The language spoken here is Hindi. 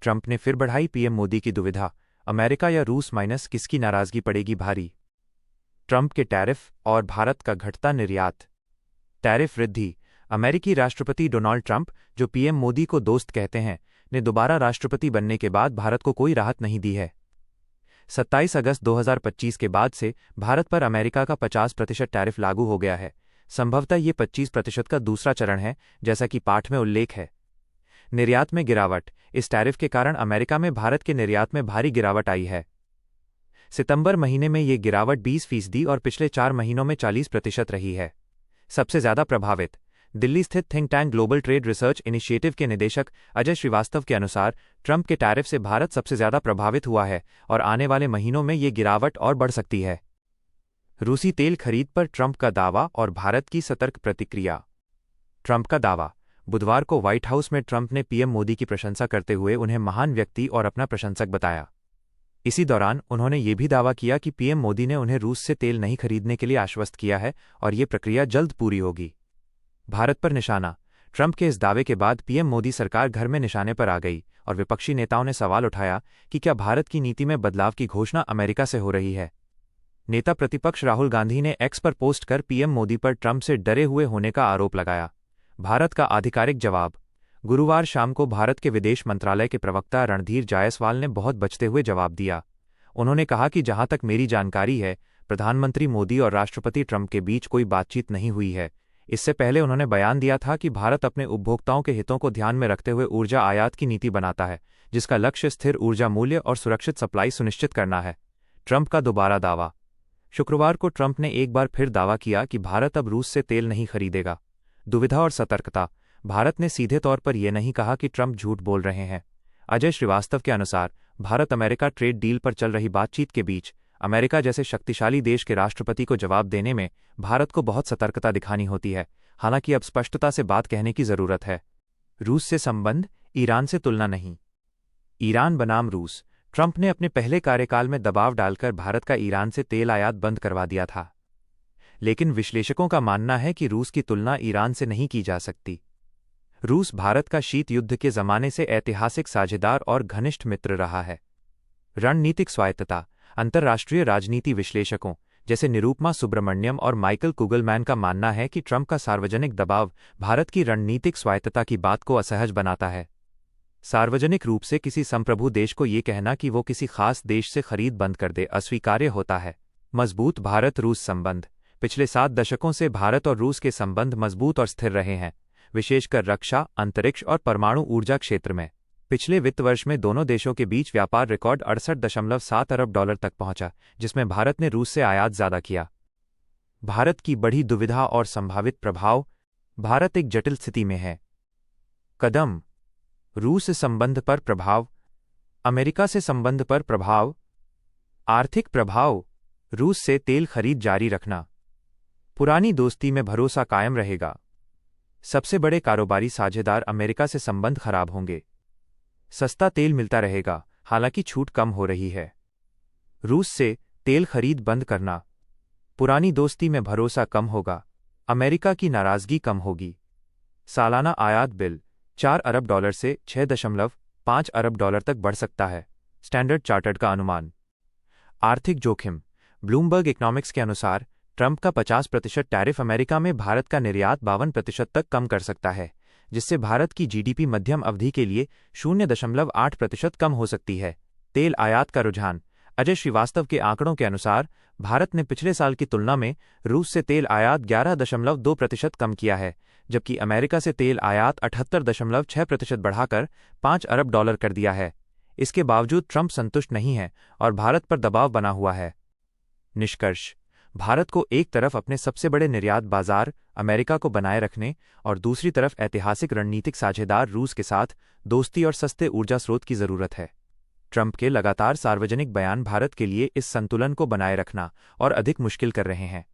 ट्रंप ने फिर बढ़ाई पीएम मोदी की दुविधा, अमेरिका या रूस माइनस किसकी नाराजगी पड़ेगी भारी। ट्रंप के टैरिफ और भारत का घटता निर्यात। टैरिफ वृद्धि। अमेरिकी राष्ट्रपति डोनाल्ड ट्रंप, जो पीएम मोदी को दोस्त कहते हैं, ने दोबारा राष्ट्रपति बनने के बाद भारत को कोई राहत नहीं दी है। 27 अगस्त 2025 के बाद से भारत पर अमेरिका का 50% टैरिफ लागू हो गया है। संभवतः ये 25% का दूसरा चरण है, जैसा कि पाठ में उल्लेख है। निर्यात में गिरावट। इस टैरिफ के कारण अमेरिका में भारत के निर्यात में भारी गिरावट आई है। सितंबर महीने में ये गिरावट 20% और पिछले 4 महीनों में 40% रही है। सबसे ज्यादा प्रभावित। दिल्ली स्थित think tank global trade research initiative के निदेशक अजय श्रीवास्तव के अनुसार ट्रंप के टैरिफ से भारत सबसे ज्यादा प्रभावित हुआ है और आने वाले महीनों में ये गिरावट और बढ़ सकती है। रूसी तेल खरीद पर ट्रंप का दावा और भारत की सतर्क प्रतिक्रिया। ट्रंप का दावा। बुधवार को व्हाइट हाउस में ट्रंप ने पीएम मोदी की प्रशंसा करते हुए उन्हें महान व्यक्ति और अपना प्रशंसक बताया। इसी दौरान उन्होंने ये भी दावा किया कि पीएम मोदी ने उन्हें रूस से तेल नहीं खरीदने के लिए आश्वस्त किया है और ये प्रक्रिया जल्द पूरी होगी। भारत पर निशाना। ट्रंप के इस दावे के बाद पीएम मोदी सरकार घर में निशाने पर आ गई और विपक्षी नेताओं ने सवाल उठाया कि क्या भारत की नीति में बदलाव की घोषणा अमेरिका से हो रही है। नेता प्रतिपक्ष राहुल गांधी ने एक्स पर पोस्ट कर पीएम मोदी पर ट्रंप से डरे हुए होने का आरोप लगाया। भारत का आधिकारिक जवाब। गुरुवार शाम को भारत के विदेश मंत्रालय के प्रवक्ता रणधीर जायसवाल ने बहुत बचते हुए जवाब दिया। उन्होंने कहा कि जहां तक मेरी जानकारी है, प्रधानमंत्री मोदी और राष्ट्रपति ट्रंप के बीच कोई बातचीत नहीं हुई है। इससे पहले उन्होंने बयान दिया था कि भारत अपने उपभोक्ताओं के हितों को ध्यान में रखते हुए ऊर्जा आयात की नीति बनाता है, जिसका लक्ष्य स्थिर ऊर्जा मूल्य और सुरक्षित सप्लाई सुनिश्चित करना है। ट्रंप का दोबारा दावा। शुक्रवार को ट्रंप ने एक बार फिर दावा किया कि भारत अब रूस से तेल नहीं खरीदेगा। दुविधा और सतर्कता। भारत ने सीधे तौर पर यह नहीं कहा कि ट्रंप झूठ बोल रहे हैं। अजय श्रीवास्तव के अनुसार भारत अमेरिका ट्रेड डील पर चल रही बातचीत के बीच अमेरिका जैसे शक्तिशाली देश के राष्ट्रपति को जवाब देने में भारत को बहुत सतर्कता दिखानी होती है। हालांकि अब स्पष्टता से बात कहने की जरूरत है। रूस से संबंध, ईरान से तुलना नहीं। ईरान बनाम रूस। ट्रंप ने अपने पहले कार्यकाल में दबाव डालकर भारत का ईरान से तेल आयात बंद करवा दिया था, लेकिन विश्लेषकों का मानना है कि रूस की तुलना ईरान से नहीं की जा सकती। रूस भारत का शीत युद्ध के जमाने से ऐतिहासिक साझेदार और घनिष्ठ मित्र रहा है। रणनीतिक स्वायत्तता। अंतर्राष्ट्रीय राजनीति विश्लेषकों जैसे निरुपमा सुब्रमण्यम और माइकल कुगलमैन का मानना है कि ट्रंप का सार्वजनिक दबाव भारत की रणनीतिक स्वायत्तता की बात को असहज बनाता है। सार्वजनिक रूप से किसी संप्रभु देश को ये कहना कि वो किसी खास देश से खरीद बंद कर दे अस्वीकार्य होता है। मजबूत भारत रूस संबंध। पिछले 7 दशकों से भारत और रूस के संबंध मजबूत और स्थिर रहे हैं, विशेषकर रक्षा, अंतरिक्ष और परमाणु ऊर्जा क्षेत्र में। पिछले वित्त वर्ष में दोनों देशों के बीच व्यापार रिकॉर्ड 68.7 अरब डॉलर तक पहुंचा, जिसमें भारत ने रूस से आयात ज्यादा किया। भारत की बढ़ी दुविधा और संभावित प्रभाव। भारत एक जटिल स्थिति में है। कदम। रूस से संबंध पर प्रभाव। अमेरिका से संबंध पर प्रभाव। आर्थिक प्रभाव। रूस से तेल खरीद जारी रखना। पुरानी दोस्ती में भरोसा कायम रहेगा। सबसे बड़े कारोबारी साझेदार अमेरिका से संबंध खराब होंगे। सस्ता तेल मिलता रहेगा, हालांकि छूट कम हो रही है। रूस से तेल खरीद बंद करना। पुरानी दोस्ती में भरोसा कम होगा। अमेरिका की नाराजगी कम होगी। सालाना आयात बिल 4 अरब डॉलर से 6.5 अरब डॉलर तक बढ़ सकता है, स्टैंडर्ड चार्टर्ड का अनुमान। आर्थिक जोखिम। ब्लूमबर्ग इकोनॉमिक्स के अनुसार ट्रंप का 50% टैरिफ अमेरिका में भारत का निर्यात 52% तक कम कर सकता है, जिससे भारत की जीडीपी मध्यम अवधि के लिए 0.8% कम हो सकती है। तेल आयात का रुझान। अजय श्रीवास्तव के आंकड़ों के अनुसार भारत ने पिछले साल की तुलना में रूस से तेल आयात 11.2% कम किया है, जबकि अमेरिका से तेल आयात 78.6% बढ़ाकर 5 अरब डॉलर कर दिया है। इसके बावजूद ट्रंप संतुष्ट नहीं है और भारत पर दबाव बना हुआ है। निष्कर्ष। भारत को एक तरफ अपने सबसे बड़े निर्यात बाजार अमेरिका को बनाए रखने और दूसरी तरफ ऐतिहासिक रणनीतिक साझेदार रूस के साथ दोस्ती और सस्ते ऊर्जा स्रोत की जरूरत है। ट्रंप के लगातार सार्वजनिक बयान भारत के लिए इस संतुलन को बनाए रखना और अधिक मुश्किल कर रहे हैं।